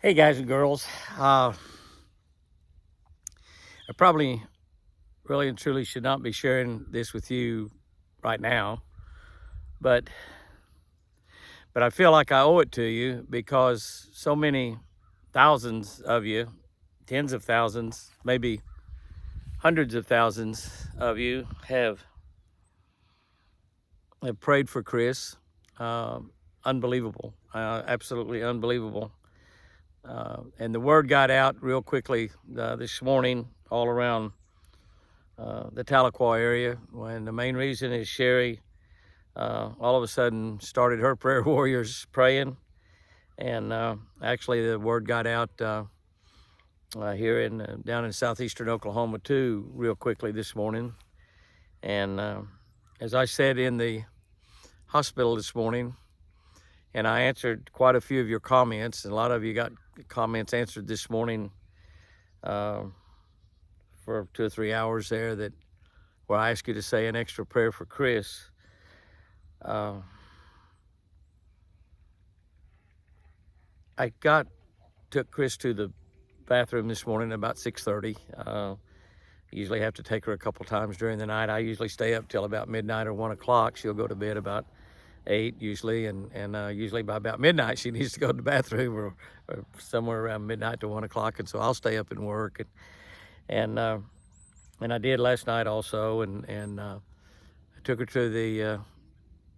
Hey guys and girls, I probably really and truly should not be sharing this with you right now, but I feel like I owe it to you because so many thousands of you, tens of thousands, maybe hundreds of thousands of you have prayed for Chris. Unbelievable, absolutely unbelievable. And the word got out real quickly this morning all around the Tahlequah area, when the main reason is Sherry all of a sudden started her prayer warriors praying. And actually the word got out here down in southeastern Oklahoma too real quickly this morning. And as I said in the hospital this morning, and I answered quite a few of your comments, and a lot of you got comments answered this morning for 2 or 3 hours there, that where I asked you to say an extra prayer for Chris. I took Chris to the bathroom this morning at about 6:30. Usually have to take her a couple times during the night. I usually stay up till about midnight or 1 o'clock. She'll go to bed about 8 usually, and usually by about midnight she needs to go to the bathroom, or somewhere around midnight to 1 o'clock, and so I'll stay up and work, and I did last night also, and I took her to the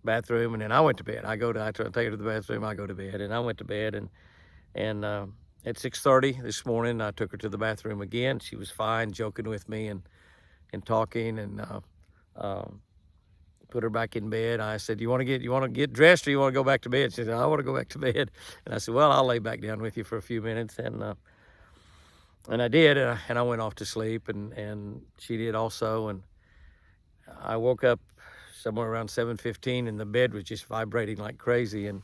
bathroom, and then I went to bed. I take her to the bathroom, I go to bed, and I went to bed, and at 6:30 this morning, I took her to the bathroom again. She was fine, joking with me and talking, and put her back in bed. I said, "You want to get dressed, or you want to go back to bed?" She said, "I want to go back to bed." And I said, "Well, I'll lay back down with you for a few minutes," and I did, and I went off to sleep, and she did also. And I woke up somewhere around 7:15, and the bed was just vibrating like crazy, and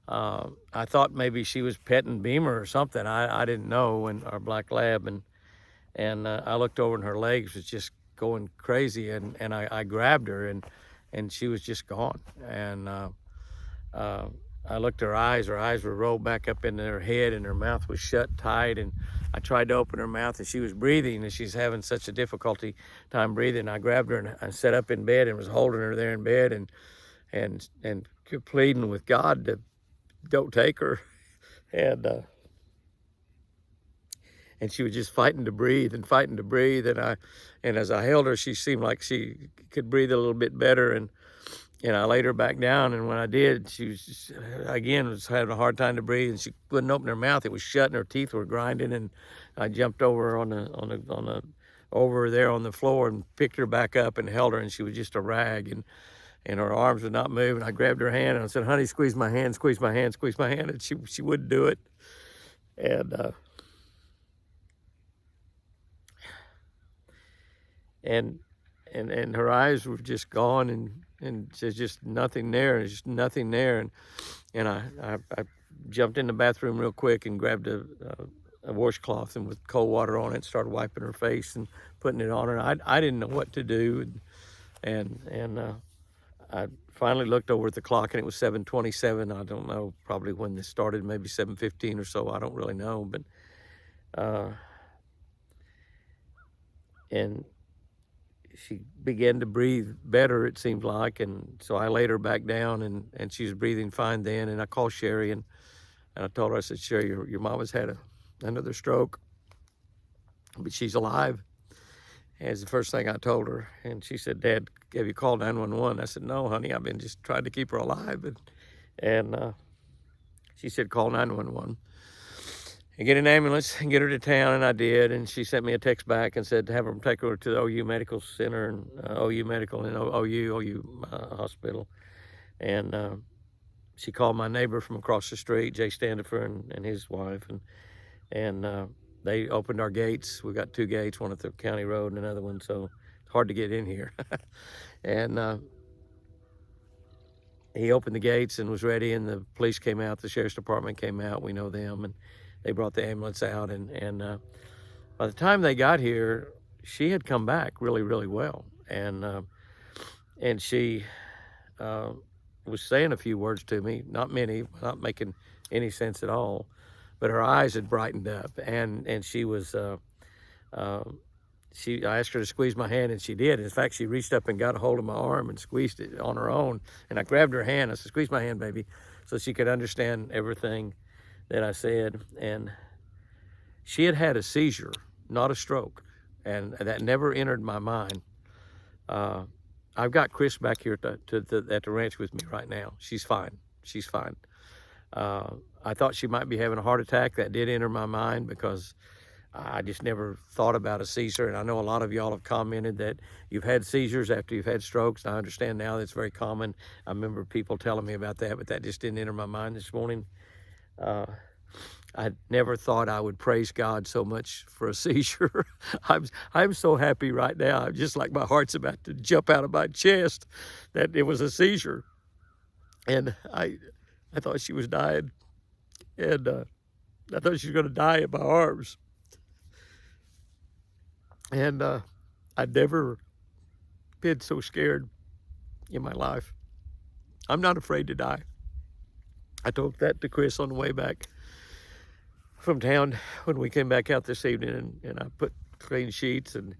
I thought maybe she was petting Beamer or something. I didn't know, and our black lab, and I looked over, and her legs was just going crazy, and I grabbed her, and she was just gone. And I looked at her eyes were rolled back up into her head, and her mouth was shut tight, and I tried to open her mouth, and she was breathing, and she's having such a difficulty time breathing. I grabbed her, and I sat up in bed and was holding her there in bed, and pleading with God to don't take her. And she was just fighting to breathe, and as I held her, she seemed like she could breathe a little bit better, and I laid her back down, and when I did, she was just, again, was having a hard time to breathe, and she couldn't open her mouth. It was shut, and her teeth were grinding, and I jumped over over there on the floor and picked her back up and held her, and she was just a rag, and her arms were not moving. I grabbed her hand and I said, "Honey, squeeze my hand, squeeze my hand, squeeze my hand," and she wouldn't do it. And and her eyes were just gone, and there's just nothing there. There's just nothing there. And I jumped in the bathroom real quick and grabbed a washcloth, and with cold water on it, started wiping her face and putting it on her. I didn't know what to do, and I finally looked over at the clock, and it was 7:27. I don't know probably when this started, maybe 7:15 or so. I don't really know, but and she began to breathe better, it seemed like, and so I laid her back down, and she was breathing fine then. And I called Sherry, and I told her, I said, "Sherry, your mama's had another stroke, but she's alive." That's the first thing I told her. And she said, "Dad, have you called 911?" I said, "No, honey, I've been just trying to keep her alive." And she said, "Call 911 and get an ambulance and get her to town," and I did. And she sent me a text back and said to have them take her to the OU Medical Center, and OU Medical, and OU Hospital. And she called my neighbor from across the street, Jay Standifer, and his wife, and they opened our gates. We got 2 gates, one at the county road and another one, so it's hard to get in here. And he opened the gates and was ready, and the police came out, the sheriff's department came out, we know them, and they brought the ambulance out, and by the time they got here, she had come back really, really well, and she was saying a few words to me, not many, not making any sense at all, but her eyes had brightened up, and she was. I asked her to squeeze my hand, and she did. In fact, she reached up and got a hold of my arm and squeezed it on her own. And I grabbed her hand. I said, "Squeeze my hand, baby," so she could understand everything that I said. And she had had a seizure, not a stroke, and that never entered my mind. I've got Chris back here at the ranch with me right now. She's fine. She's fine. I thought she might be having a heart attack. That did enter my mind because I just never thought about a seizure. And I know a lot of y'all have commented that you've had seizures after you've had strokes. And I understand now that's very common. I remember people telling me about that, but that just didn't enter my mind this morning. I never thought I would praise God so much for a seizure. I'm so happy right now. I'm just like my heart's about to jump out of my chest that it was a seizure. And I thought she was dying. And I thought she was going to die in my arms. And I'd never been so scared in my life. I'm not afraid to die. I told that to Chris on the way back from town when we came back out this evening, and I put clean sheets and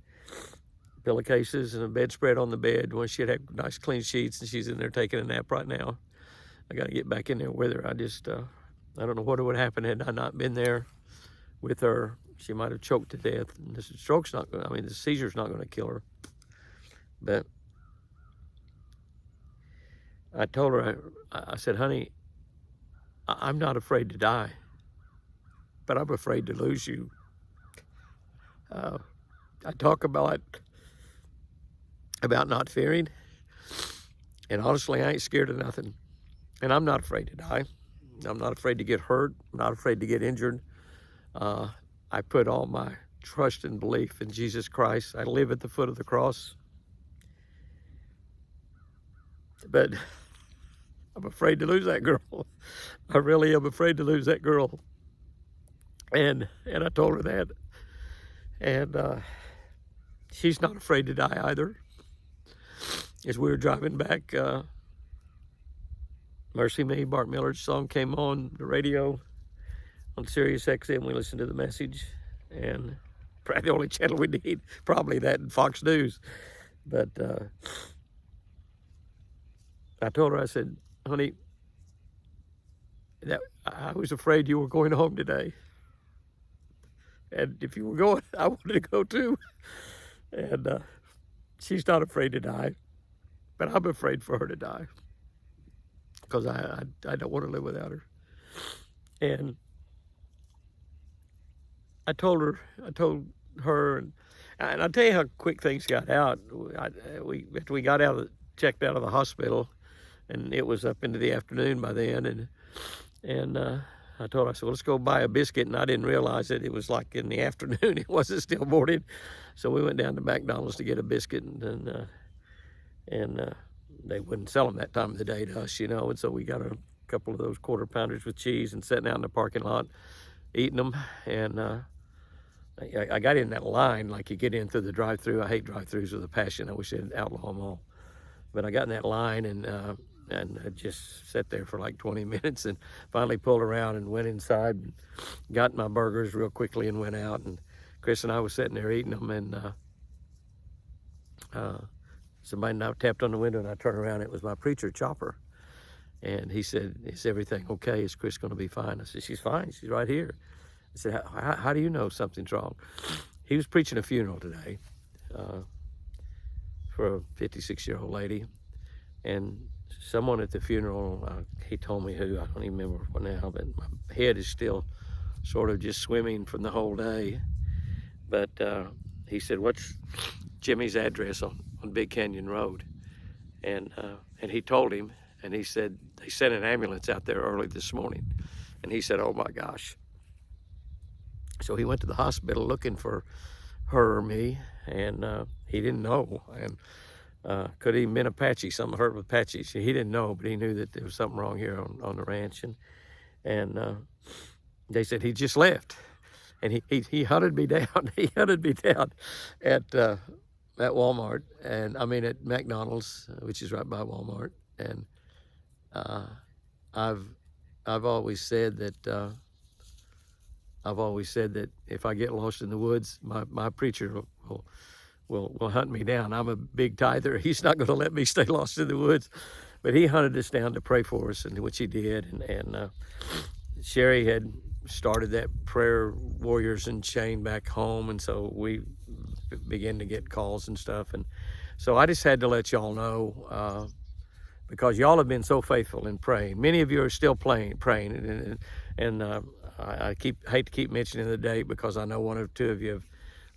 pillowcases and a bedspread on the bed. When she had nice clean sheets, and she's in there taking a nap right now. I got to get back in there with her. I don't know what would happen had I not been there with her. She might have choked to death. And the stroke's not going. I mean, the seizure's not going to kill her. But I told her, I said, "Honey, I'm not afraid to die, but I'm afraid to lose you." I talk about not fearing, and honestly, I ain't scared of nothing. And I'm not afraid to die. I'm not afraid to get hurt. I'm not afraid to get injured. I put all my trust and belief in Jesus Christ. I live at the foot of the cross. But I'm afraid to lose that girl. I really am afraid to lose that girl. And I told her that. And she's not afraid to die either. As we were driving back, Mercy Me, Bart Miller's song came on the radio on Sirius XM. We listened to the message, and probably the only channel we need, probably that and Fox News. But I told her, I said, "Honey, I was afraid you were going home today. And if you were going, I wanted to go too." And she's not afraid to die, but I'm afraid for her to die because I don't want to live without her. And I told her, and I'll tell you how quick things got out. After we got checked out of the hospital, and it was up into the afternoon by then, and I told her, I said, "Well, let's go buy a biscuit," and I didn't realize it. It was like in the afternoon. It wasn't still morning. So we went down to McDonald's to get a biscuit, and they wouldn't sell them that time of the day to us, and so we got a couple of those quarter pounders with cheese and sitting out in the parking lot eating them. And I got in that line like you get in through the drive-through. I hate drive-throughs with a passion. I wish they'd outlaw them all. But I got in that line and I just sat there for like 20 minutes and finally pulled around and went inside and got my burgers real quickly and went out. And Chris and I was sitting there eating them, and somebody now tapped on the window, and I turned around. It was my preacher, Chopper. And he said, "Is everything okay? Is Chris going to be fine?" I said, "She's fine. She's right here." I said, how do you know something's wrong?" He was preaching a funeral today for a 56-year-old lady. And someone at the funeral, he told me who, I don't even remember now, but my head is still sort of just swimming from the whole day. But he said, "What's Jimmy's address on Big Canyon Road?" And he told him, and he said, "They sent an ambulance out there early this morning." And he said, "Oh my gosh." So he went to the hospital looking for her or me, and he didn't know. And could have even been Apache, something hurt with Apache. So he didn't know, but he knew that there was something wrong here on the ranch. And they said he just left. And he hunted me down. He hunted me down at Walmart, and I mean at McDonald's, which is right by Walmart. And I've always said that I've always said that if I get lost in the woods, my preacher will hunt me down. I'm a big tither. He's not going to let me stay lost in the woods. But he hunted us down to pray for us, and which he did. And Sherry had started that prayer warriors and chain back home, and so we began to get calls and stuff. And so I just had to let y'all know, because y'all have been so faithful in praying. Many of you are still praying, and I hate to keep mentioning the date, because I know one or two of you have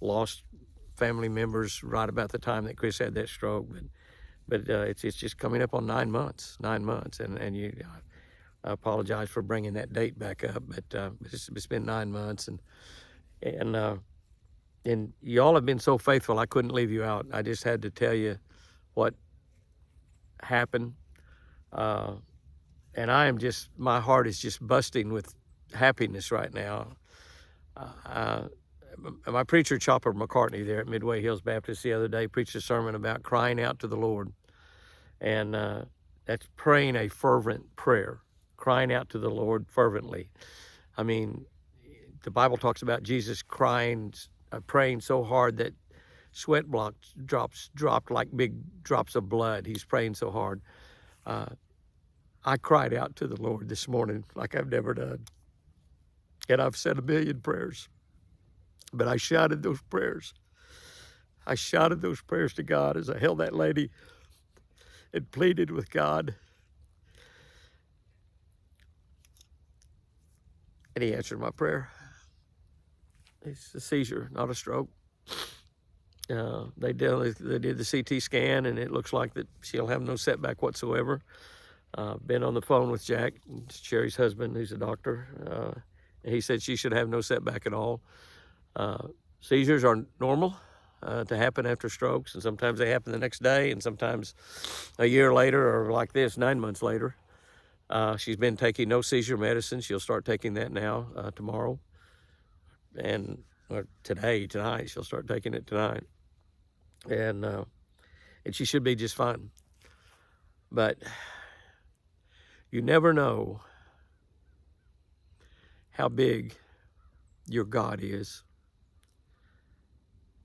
lost family members right about the time that Chris had that stroke. But it's just coming up on 9 months, and you. I apologize for bringing that date back up, but it's been 9 months, and y'all have been so faithful. I couldn't leave you out. I just had to tell you what happened. And my heart is just busting with happiness right now. My preacher, Chopper McCartney, there at Midway Hills Baptist the other day, preached a sermon about crying out to the Lord. And that's praying a fervent prayer, crying out to the Lord fervently. I mean, the Bible talks about Jesus praying so hard that sweat drops dropped like big drops of blood. He's praying so hard. I cried out to the Lord this morning like I've never done. And I've said a million prayers, but I shouted those prayers. I shouted those prayers to God as I held that lady and pleaded with God. And he answered my prayer. It's a seizure, not a stroke. They did the CT scan, and it looks like that she'll have no setback whatsoever. Been on the phone with Jack, Sherry's husband, who's a doctor. And he said she should have no setback at all. Seizures are normal to happen after strokes, and sometimes they happen the next day, and sometimes a year later, or like this, 9 months later. She's been taking no seizure medicine. She'll start taking that now, tomorrow. And tonight, she'll start taking it tonight. And she should be just fine. But you never know how big your God is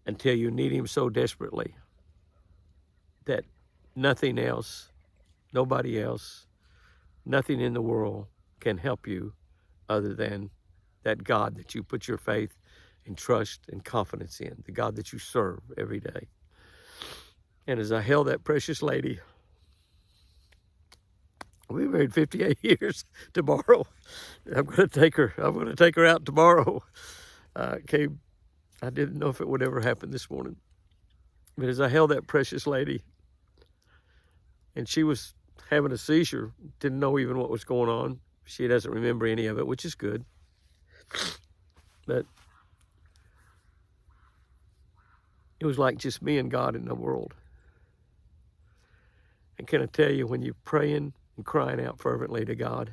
until you need him so desperately that nothing else, nobody else, nothing in the world can help you other than that God that you put your faith and trust and confidence in, the God that you serve every day. And as I held that precious lady, we married 58 years tomorrow. I'm going to take her out tomorrow. I didn't know if it would ever happen this morning. But as I held that precious lady, and she was having a seizure, didn't know even what was going on. She doesn't remember any of it, which is good. But it was like just me and God in the world. And can I tell you, when you're praying and crying out fervently to God,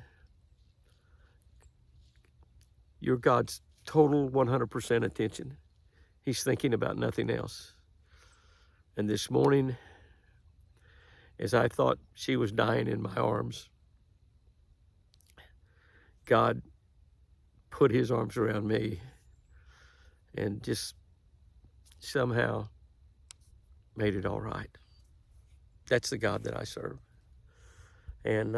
you're God's total 100% attention. He's thinking about nothing else. And this morning, as I thought she was dying in my arms, God put his arms around me and just somehow made it all right. That's the God that I serve. And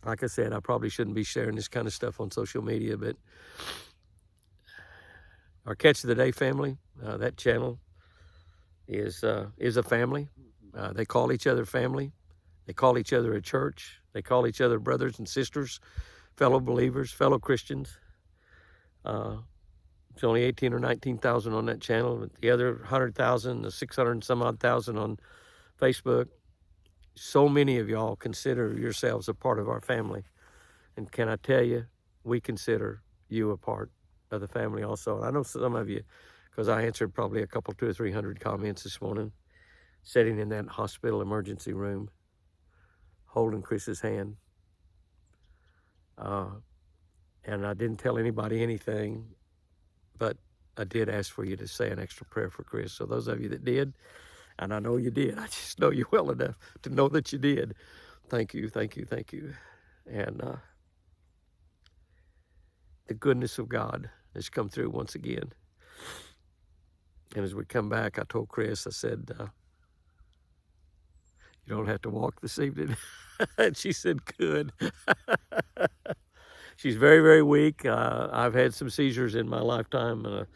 like I said, I probably shouldn't be sharing this kind of stuff on social media, but our Catch of the Day family, that channel is a family. They call each other family. They call each other a church. They call each other brothers and sisters, fellow believers, fellow Christians. It's only 18 or 19,000 on that channel. The other 100,000, the 600 and some odd thousand on Facebook. So many of y'all consider yourselves a part of our family. And can I tell you, we consider you a part of the family also. And I know some of you, because I answered probably a couple, 200 or 300 comments this morning, sitting in that hospital emergency room, holding Chris's hand. And I didn't tell anybody anything, but I did ask for you to say an extra prayer for Chris. So those of you that did, and I know you did, I just know you well enough to know that you did. Thank you, thank you, thank you. And the goodness of God has come through once again. And as we come back, I told Chris, I said, you don't have to walk this evening. And she said, good. She's very, very weak. I've had some seizures in my lifetime.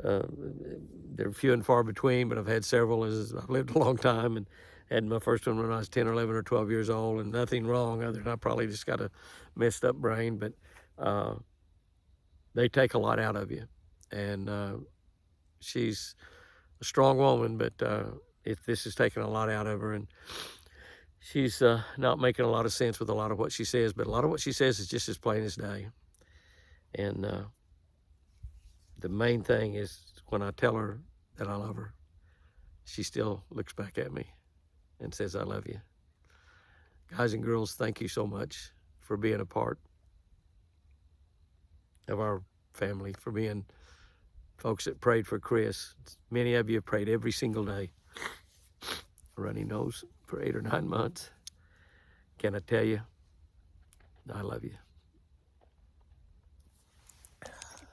They're few and far between, but I've had several as I've lived a long time, and had my first one when I was 10 or 11 or 12 years old, and nothing wrong other than I probably just got a messed up brain. But they take a lot out of you. And she's a strong woman, but this has taken a lot out of her. And she's not making a lot of sense with a lot of what she says, but a lot of what she says is just as plain as day. And the main thing is when I tell her that I love her, she still looks back at me and says, I love you. Guys and girls, thank you so much for being a part of our family, for being folks that prayed for Chris. Many of you have prayed every single day, a runny nose for 8 or 9 months. Can I tell you, I love you.